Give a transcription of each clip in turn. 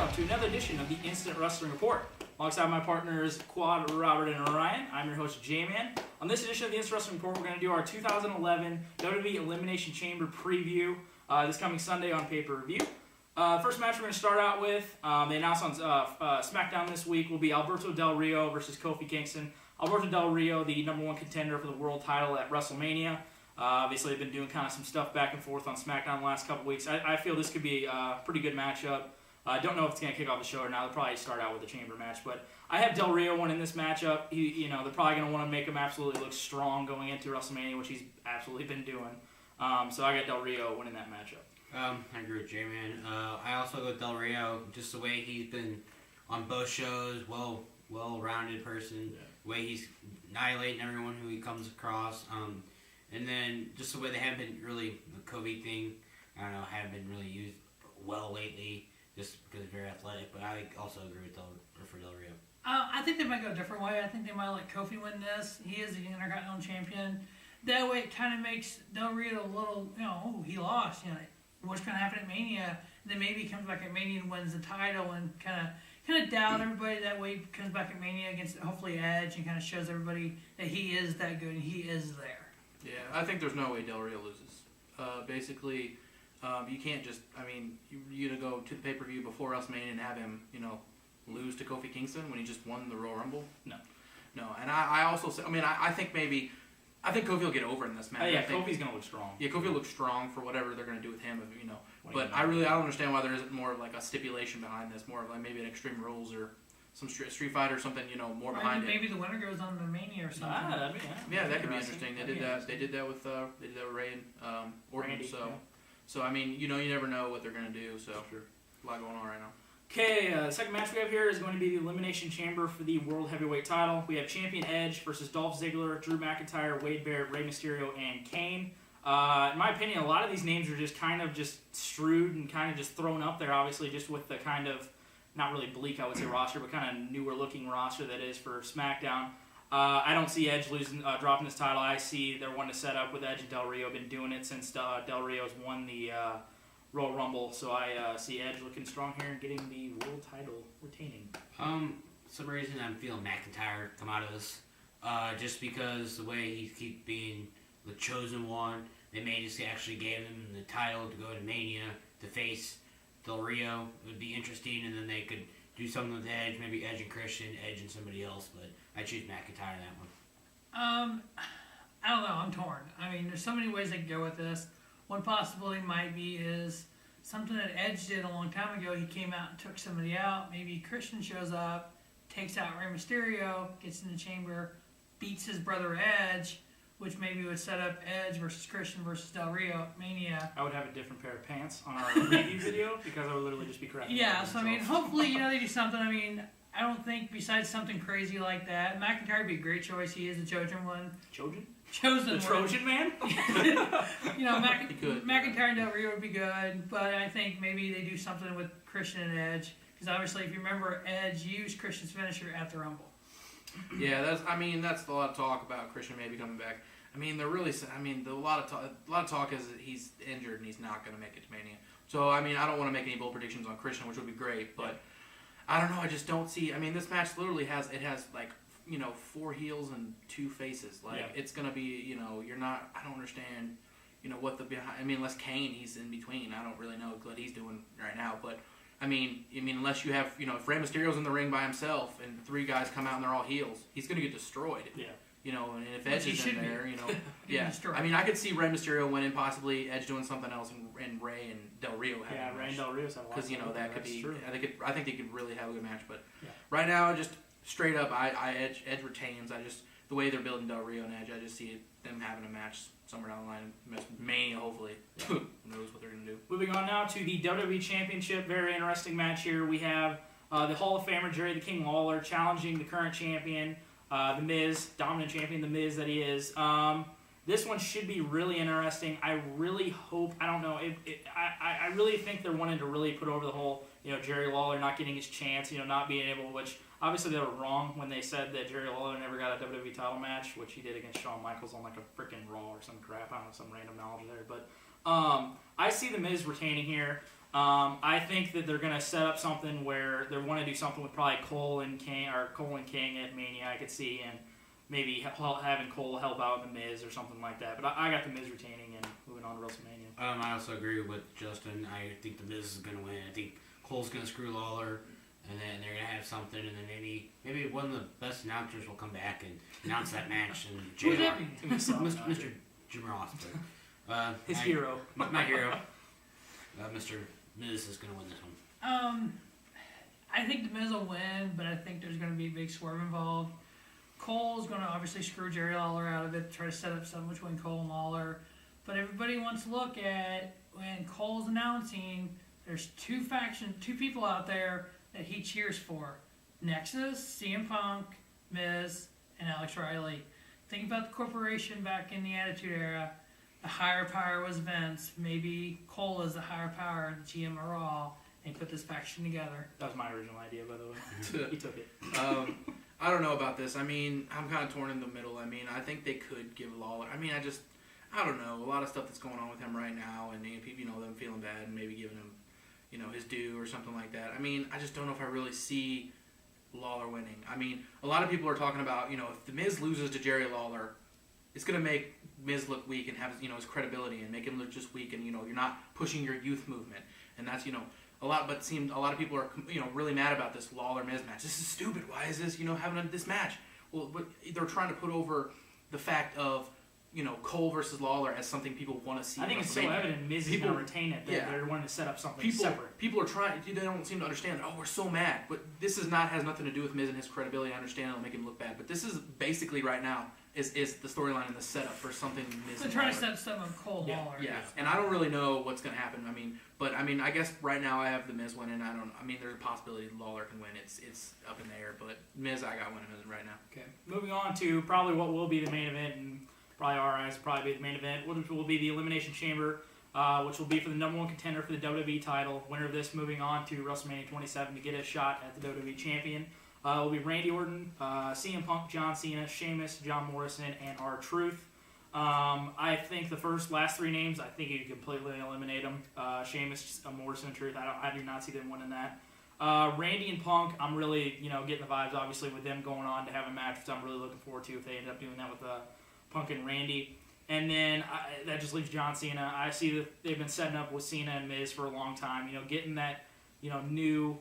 welcome to another edition of the Instant Wrestling Report. Alongside my partners, Quad, Robert, and Ryan, I'm your host, J-Man. On this edition of the Instant Wrestling Report, we're going to do our 2011 WWE Elimination Chamber preview this coming Sunday on pay-per-view. First match we're going to start out with, they announced on SmackDown this week, will be Alberto Del Rio versus Kofi Kingston. Alberto Del Rio, the number one contender for the world title at WrestleMania. Obviously, they've been doing kind of some stuff back and forth on SmackDown the last couple weeks. I feel this could be a pretty good matchup. I don't know if it's going to kick off the show or not. They'll probably start out with a chamber match. But I have Del Rio winning this matchup. They're probably going to want to make him absolutely look strong going into WrestleMania, which he's absolutely been doing. So I got Del Rio winning that matchup. I agree with J-Man. I also go with Del Rio. Just the way he's been on both shows, well-rounded person. Yeah. The way he's annihilating everyone who he comes across. And then just the way they haven't been really, the Kobe thing, I don't know, haven't been really used well lately. Just because he's very athletic, but I also agree with Del Rio. I think they might go a different way. I think they might let Kofi win this. He is the Intercontinental Champion. That way, it kind of makes Del Rio a little, he lost. What's going to happen at Mania? And then maybe he comes back at Mania and wins the title and kind of doubt everybody. That way, he comes back at Mania against hopefully Edge and kind of shows everybody that he is that good and he is there. Yeah, I think there's no way Del Rio loses. Basically. You can't just, you to go to the pay-per-view before WrestleMania and have him, lose to Kofi Kingston when he just won the Royal Rumble? No. And I also say, I think Kofi will get over in this match. Yeah, Kofi's going to look strong. Yeah, Kofi will look strong for whatever they're going to do with him, But I don't understand why there isn't more of like a stipulation behind this, more of like maybe an Extreme Rules or some Street Fight or something, more behind maybe the winner goes on the Mania or something. Yeah, that could be interesting. They did that. They did that with Ray and Orton. Randy, so. Yeah. So, you never know what they're going to do, so a lot going on right now. Okay, the second match we have here is going to be the Elimination Chamber for the World Heavyweight title. We have Champion Edge versus Dolph Ziggler, Drew McIntyre, Wade Barrett, Rey Mysterio, and Kane. In my opinion, a lot of these names are just kind of just strewed and kind of just thrown up there, obviously, just with the kind of, not really bleak, I would say, roster, but kind of newer-looking roster that is for SmackDown. I don't see Edge dropping this title. I see they're wanting to set up with Edge and Del Rio. Been doing it since Del Rio's won the Royal Rumble. So I see Edge looking strong here and getting the world title retaining. Some reason I'm feeling McIntyre come out of this. Just because the way he keeps being the chosen one, they may just actually gave him the title to go to Mania to face Del Rio. It would be interesting, and then they could do something with Edge, maybe Edge and Christian, Edge and somebody else, but I choose McIntyre in that one. I don't know. I'm torn. There's so many ways they could go with this. One possibility might be is something that Edge did a long time ago. He came out and took somebody out. Maybe Christian shows up, takes out Rey Mysterio, gets in the chamber, beats his brother Edge, which maybe would set up Edge versus Christian versus Del Rio at Mania. I would have a different pair of pants on our preview video because I would literally just be cracking. Yeah, so hopefully, they do something. I don't think besides something crazy like that, McIntyre would be a great choice. He is the chosen one. Chosen the Trojan man? McIntyre and Del Rio would be good, but I think maybe they do something with Christian and Edge. Because obviously, if you remember, Edge used Christian's finisher at the Rumble. Yeah, that's a lot of talk about Christian maybe coming back. They're really. A lot of talk is that he's injured and he's not going to make it to Mania. So I don't want to make any bold predictions on Christian, which would be great, but I don't know. I just don't see. This match literally has like 4 heels and 2 faces. It's going to be you're not. I don't understand. What the behind. Unless Kane, he's in between. I don't really know what he's doing right now, but. Unless you have, if Rey Mysterio's in the ring by himself and 3 guys come out and they're all heels, he's going to get destroyed. Yeah. And if Edge is in there, yeah. Destroyed. I could see Rey Mysterio winning, possibly Edge doing something else, and Rey and Del Rio having a match. Rey and Del Rio's have a lot. Because that could be. True. I think they could really have a good match. But right now, just straight up, Edge retains. The way they're building Del Rio and Edge, I just see them having a match somewhere down the line, Mania, hopefully. Yeah. Who knows what they're going to do. Moving on now to the WWE Championship. Very interesting match here. We have the Hall of Famer, Jerry the King Lawler, challenging the current champion, The Miz, dominant champion, The Miz that he is. This one should be really interesting. I really hope, I don't know, I really think they're wanting to really put over the whole, Jerry Lawler not getting his chance, not being able, which obviously they were wrong when they said that Jerry Lawler never got a WWE title match, which he did against Shawn Michaels on like a freaking Raw or some crap. I don't know, some random knowledge there. But I see The Miz retaining here. I think that they're going to set up something where they want to do something with probably Cole and King at Mania, I could see, and maybe having Cole help out in The Miz or something like that. But I got The Miz retaining and moving on to WrestleMania. I also agree with Justin. I think The Miz is going to win. I think Cole's going to screw Lawler, and then they're going to have something, and then maybe one of the best announcers will come back and announce that match. And Who's that? Mr. Jim Ross. But, His hero. My hero. Mr. Miz is going to win this one. I think The Miz will win, but I think there's going to be a big swerve involved. Cole's going to obviously screw Jerry Lawler out of it, try to set up something between Cole and Lawler. But everybody wants to look at when Cole's announcing, there's two people out there that he cheers for. Nexus, CM Punk, Miz, and Alex Riley. Think about the corporation back in the Attitude Era. The higher power was Vince. Maybe Cole is the higher power, the GM of Raw, and put this faction together. That was my original idea, by the way. He took it. I don't know about this. I mean, I'm kind of torn in the middle. I mean, I think they could give Lawler. I mean, I don't know. A lot of stuff that's going on with him right now, and people, them feeling bad and maybe giving him, his due or something like that. I mean, I just don't know if I really see Lawler winning. I mean, a lot of people are talking about, if The Miz loses to Jerry Lawler, it's going to make Miz look weak and have, his credibility and make him look just weak, and, you're not pushing your youth movement. And that's, a lot, but it seemed a lot of people are, really mad about this Lawler-Miz match. This is stupid. Why is this, having this match? Well, but they're trying to put over the fact of, Cole versus Lawler as something people want to see. I think it's so evident Miz is going to retain it that they're wanting to set up something separate. People are trying. They don't seem to understand that. Oh, we're so mad, but this has nothing to do with Miz and his credibility. I understand it'll make him look bad, but this is basically right now is the storyline and the setup for something Miz. They're trying to set something on Cole Lawler. Yeah, and I don't really know what's going to happen. I guess right now I have the Miz winning. There's a possibility Lawler can win. It's up in the air, but Miz I got winning right now. Okay, moving on to probably what will be the main event, and probably our eyes probably be the main event, which will be the Elimination Chamber, which will be for the number one contender for the WWE title. Winner of this moving on to WrestleMania 27 to get a shot at the WWE champion. Will be Randy Orton, CM Punk, John Cena, Sheamus, John Morrison, and R-Truth. I think the last three names, I think you can completely eliminate them. Sheamus, Morrison, and Truth. I do not see them winning that. Randy and Punk, I'm really, getting the vibes, obviously, with them going on to have a match, which I'm really looking forward to if they end up doing that with Punk and Randy. And then that just leaves John Cena. I see that they've been setting up with Cena and Miz for a long time. Getting that, new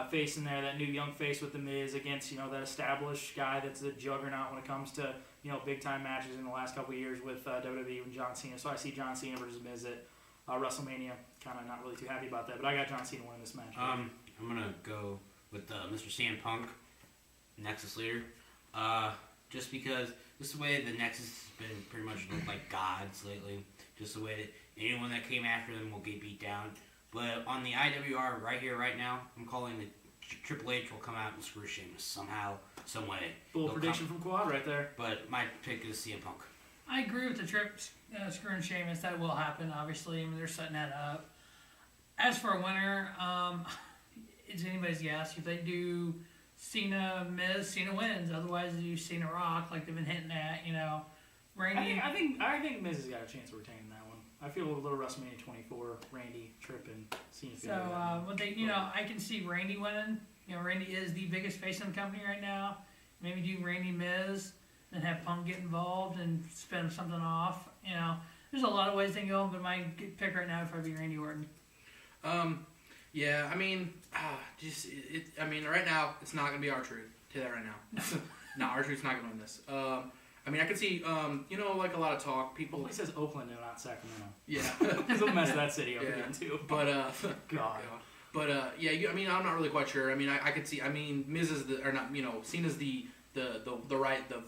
face in there, that new young face with the Miz against, that established guy that's a juggernaut when it comes to, big time matches in the last couple of years with WWE and John Cena. So I see John Cena versus Miz at WrestleMania. Kind of not really too happy about that, but I got John Cena winning this match. I'm gonna go with Mr. CM Punk, Nexus leader, just because this is the way the Nexus has been pretty much looked like gods lately. Just the way that anyone that came after them will get beat down. But on the IWR right here, right now, I'm calling that Triple H will come out and screw Sheamus somehow, some way. Bold prediction from Quad right there. But my pick is CM Punk. I agree with the screwing Sheamus. That will happen, obviously. They're setting that up. As for a winner, it's anybody's guess. If they do Cena, Miz, Cena wins. Otherwise, they do Cena Rock, like they've been hinting at, Randy. I think Miz has got a chance of retaining that one. I feel a little WrestleMania 24, Randy, Tripp, and Cena. So, I can see Randy winning. Randy is the biggest face in the company right now. Maybe do Randy Miz, then have Punk get involved and spin something off. There's a lot of ways they can go, but my pick right now would probably be Randy Orton. Yeah, right now it's not gonna be R-Truth. Tell you that right now. No, R-Truth's not gonna win this. I could see, like a lot of talk. People. He says Oakland and not Sacramento. Yeah, he'll mess that city up again too. But God. But I'm not really quite sure. I could see. Miz is Cena's the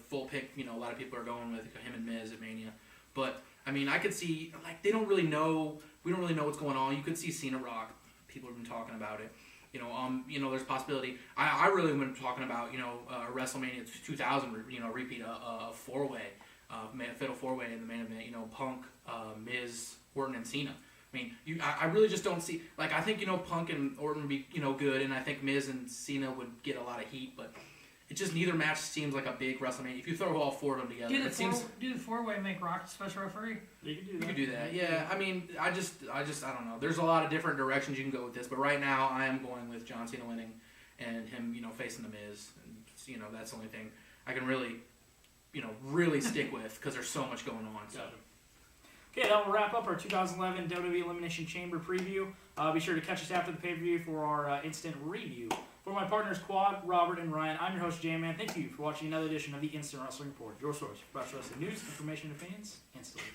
full pick. A lot of people are going with him and Miz at Mania. But I could see they don't really know. We don't really know what's going on. You could see Cena Rock. People have been talking about it. There's a possibility. I really have been talking about, WrestleMania 2000, repeat a four-way, fatal four-way in the main event. Punk, Miz, Orton, and Cena. I really just don't see. I think Punk and Orton would be good, and I think Miz and Cena would get a lot of heat. But it just neither match seems like a big WrestleMania. If you throw all four of them together, Do the four-way, make Rock the special referee. You could do you that. could do that. Yeah, I mean, I don't know. There's a lot of different directions you can go with this, but right now I am going with John Cena winning and him, facing the Miz, and that's the only thing I can really, really stick with because there's so much going on. So. Gotcha. Okay, that will wrap up our 2011 WWE Elimination Chamber preview. Be sure to catch us after the pay-per-view for our instant review. For my partners, Quad, Robert, and Ryan, I'm your host, J-Man. Thank you for watching another edition of the Instant Wrestling Report, your source for wrestling news, information, and opinions, instantly.